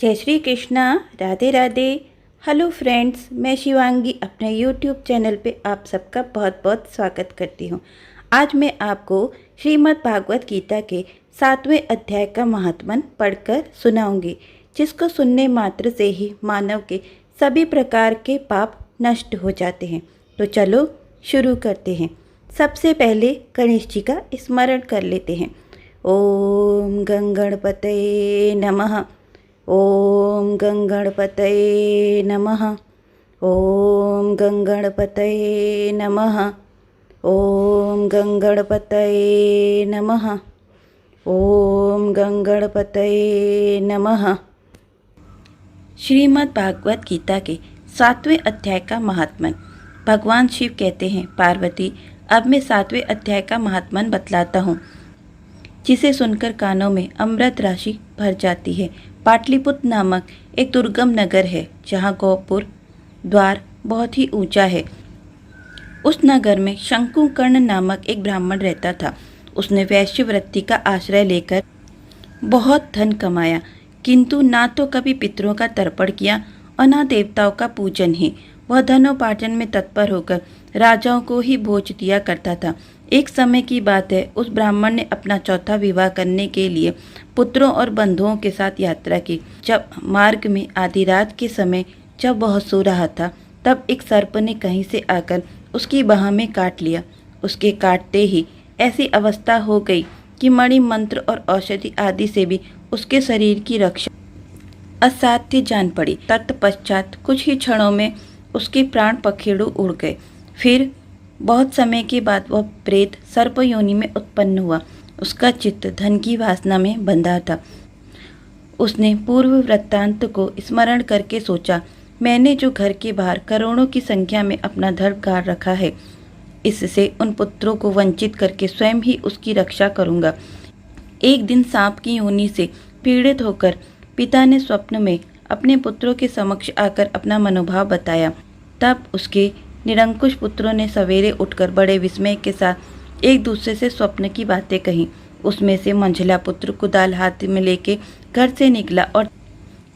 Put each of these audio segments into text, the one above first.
जय Shri Krishna. Radhe Radhe. Hello friends, मैं शिवांगी अपने यूट्यूब चैनल पे आप सबका बहुत बहुत स्वागत करती हूँ। आज मैं आपको श्रीमद् भागवत गीता के 7वें अध्याय का महात्म्य पढ़कर सुनाऊंगी, जिसको सुनने मात्र से ही मानव के सभी प्रकार के पाप नष्ट हो जाते हैं। तो चलो शुरू करते हैं। सबसे पहले गणेश जी का स्मरण कर लेते हैं। ओम गंगणपतये नमः। ओम गंगणपतये नमः। ओम गंगणपतये नमः। ओम गंगणपतये नमः। ओम गंगणपतये नमः। श्रीमद् भागवत गीता के 7वें अध्याय का महात्म्य। भगवान शिव कहते हैं, पार्वती अब मैं 7वें अध्याय का महात्म्य बतलाता हूँ, जिसे सुनकर कानों में अमृत राशि भर जाती है। पाटलिपुत्र नामक एक दुर्गम नगर है, जहाँ गोपुर द्वार बहुत ही ऊंचा है। उस नगर में शंकुकर्ण नामक एक ब्राह्मण रहता था। उसने वैश्य वृत्ति का आश्रय लेकर बहुत धन कमाया, किंतु ना तो कभी पितरों का तर्पण किया और ना देवताओं का पूजन ही। वह धनोपार्जन में तत्पर होकर राजाओं को ही भोज दिया करता था। एक समय की बात है, उस ब्राह्मण ने अपना चौथा विवाह करने के लिए पुत्रों और बंधुओं के साथ यात्रा की। जब मार्ग में आधी रात के समय जब वह सो रहा था, तब एक सर्प ने कहीं से आकर उसकी बाह में काट लिया। उसके काटते ही ऐसी अवस्था हो गई कि मणि मंत्र और औषधि आदि से भी उसके शरीर की रक्षा असाध्य जान पड़ी। तत्पश्चात कुछ ही क्षणों में उसके प्राण पखेरु उड़ गए। फिर बहुत समय के बाद वह प्रेत सर्प योनि में उत्पन्न हुआ। उसका चित्त धन की वासना में बंधा था। उसने पूर्व वृत्तांत को स्मरण करके सोचा, मैंने जो घर के बाहर करोड़ों की संख्या में अपना धन गाड़ रखा है, इससे उन पुत्रों को वंचित करके स्वयं ही उसकी रक्षा करूंगा। एक दिन सांप की योनि से पीड़ित होकर पिता ने स्वप्न में अपने पुत्रों के समक्ष आकर अपना मनोभाव बताया। तब उसके निरंकुश पुत्रों ने सवेरे उठकर बड़े विस्मय के साथ एक दूसरे से स्वप्न की बातें कही। उसमें से मंझला पुत्र कुदाल हाथ में लेके घर से निकला और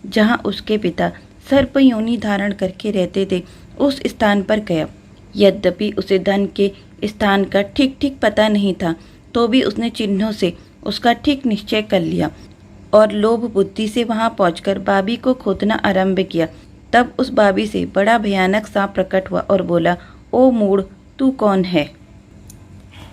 जहां उसके पिता सर्प योनि धारण करके रहते थे, उस स्थान पर गया। यद्यपि उसे धन के स्थान का ठीक ठीक पता नहीं था, तो भी उसने चिन्हों से उसका ठीक निश्चय कर लिया और लोभ बुद्धि से वहां पहुंचकर बाबी को खोदना आरंभ किया। तब उस बाबी से बड़ा भयानक सांप प्रकट हुआ और बोला, ओ मूढ़, तू कौन है?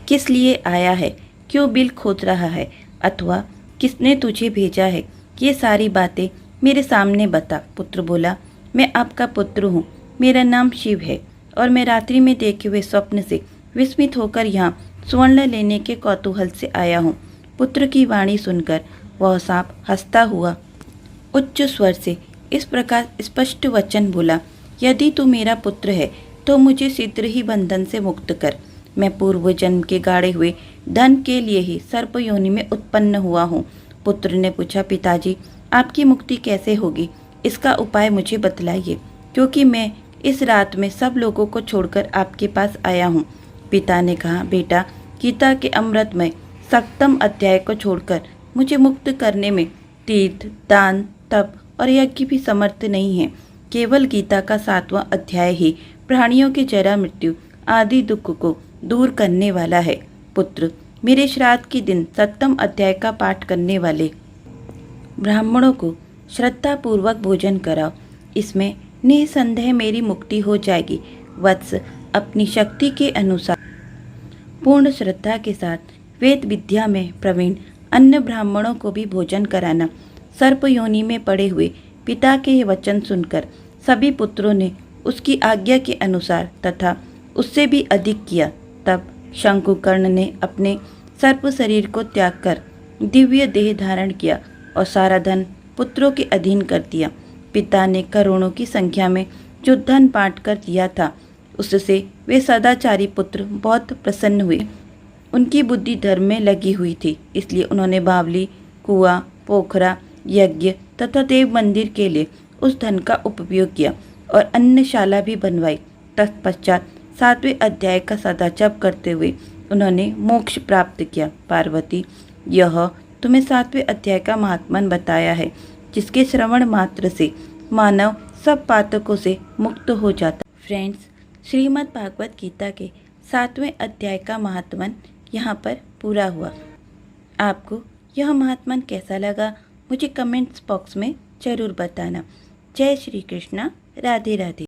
किस लिए आया है? क्यों बिल खोद रहा है? अथवा किसने तुझे भेजा है? ये सारी बातें मेरे सामने बता। पुत्र बोला, मैं आपका पुत्र हूँ, मेरा नाम शिव है और मैं रात्रि में देखे हुए स्वप्न से विस्मित होकर यहाँ स्वर्ण लेने के कौतूहल से आया हूँ। पुत्र की वाणी सुनकर वह सांप हंसता हुआ उच्च स्वर से इस प्रकार स्पष्ट वचन बोला, यदि तू मेरा पुत्र है तो मुझे शीघ्र ही बंधन से मुक्त कर। मैं पूर्व जन्म के गाड़े हुए धन के लिए ही सर्प योनि में उत्पन्न हुआ हूँ। पुत्र ने पूछा, पिताजी आपकी मुक्ति कैसे होगी? इसका उपाय मुझे बतलाइए, क्योंकि मैं इस रात में सब लोगों को छोड़कर आपके पास आया हूँ। पिता ने कहा, बेटा, गीता के अमृतमय 7वें अध्याय को छोड़कर मुझे मुक्त करने में तीर्थ, दान, तप और यज्ञ भी समर्थ नहीं है। केवल गीता का 7वां अध्याय ही प्राणियों के जरा मृत्यु आदि दुख को दूर करने वाला है। पुत्र, मेरे श्राद्ध के दिन 7वें अध्याय का पाठ करने वाले ब्राह्मणों को श्रद्धा पूर्वक भोजन कराओ। इसमें निसंदेह मेरी मुक्ति हो जाएगी। वत्स, अपनी शक्ति के अनुसार पूर्ण श्रद्धा के साथ वेद विद्या में प्रवीण अन्य ब्राह्मणों को भी भोजन कराना। सर्प योनि में पड़े हुए पिता के ये वचन सुनकर सभी पुत्रों ने उसकी आज्ञा के अनुसार तथा उससे भी अधिक किया। तब शंकुकर्ण ने अपने सर्प शरीर को त्याग कर दिव्य देह धारण किया और सारा धन पुत्रों के अधीन कर दिया। पिता ने करोड़ों की संख्या में जो धन बांट कर दिया था, उससे वे सदाचारी पुत्र बहुत प्रसन्न हुए। उनकी बुद्धि धर्म में लगी हुई थी, इसलिए उन्होंने बावली, कुआं, पोखरा, यज्ञ तथा देव मंदिर के लिए उस धन का उपयोग किया और अन्नशाला भी बनवाई। तत्पश्चात 7वें अध्याय का सदाचार करते हुए उन्होंने मोक्ष प्राप्त किया। पार्वती, यह तुम्हें 7वें अध्याय का महात्म्य बताया है। जिसके श्रवण मात्र से मानव सब पातकों से मुक्त हो जाता। फ्रेंड्स, श्रीमद् भागवत गीता के 7वें अध्याय का महात्मन यहाँ पर पूरा हुआ। आपको यह महात्मन कैसा लगा मुझे कमेंट्स बॉक्स में ज़रूर बताना। जय श्री कृष्णा, राधे राधे।